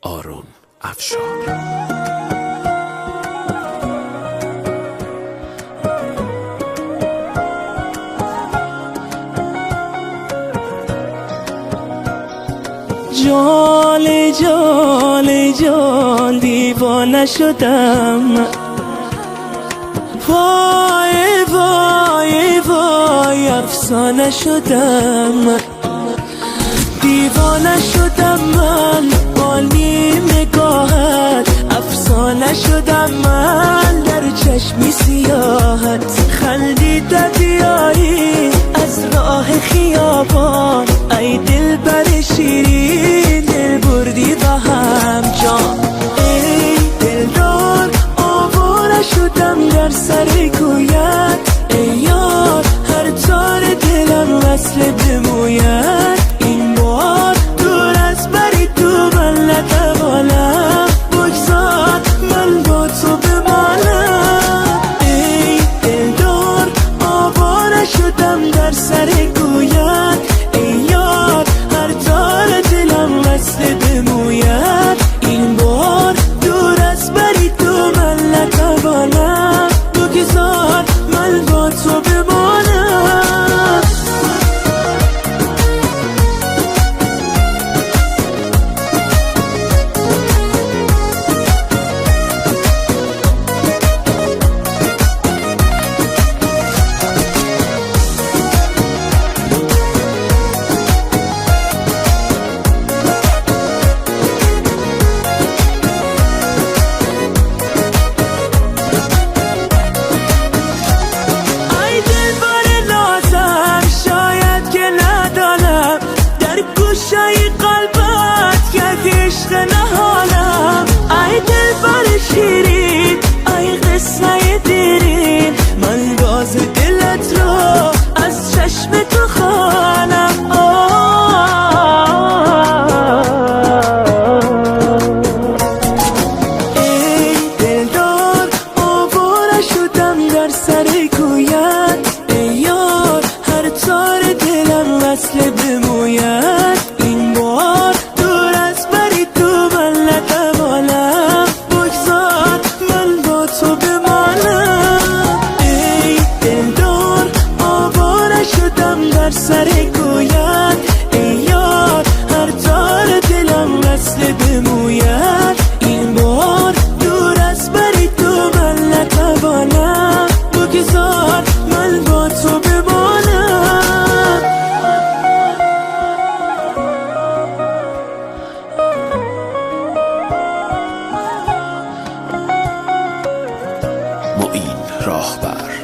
آرون افشار. جال جال جال دیوانه شدم، وای وای وای افسانه شدم، دیوانه شدم من با نیم نگاهت، افسانه شدم من در چشمی سیاحت، خندیده بیایی از راه خیابان، ای دل بر شیرین دل بردی و هم جان، ای دلدار آواره شدم در سر کویت، ای یار هر تار دلم وصل بموید، این بار دور از بری تو من نتوانم، بگذار من با تو بمانم، ای دلدار آواره شدم در سر کویت، ای یار هر تار دلم وصل بموید، این بار دور از بری تو من نتوانم، بگذار من با تو بمانم. گوشه قلبت کردی عشق نهانم، ای دل بر شیرین ای قصه دیرین، من راز دلت رو از چشم تو خوانم، ای دلدار آواره شدم در سر کویت، ای یار هر تار دلم وصل بموید، این بار دور از بری تو من نتوانم، بگذار من با تو بمانم، ای دلدار آواره شدم در سر کویت، ای یار هر تار دلم وصل بموید، این بار دور از بری تو من نتوانم، بگذار من با تو بمانم. معین راهبر.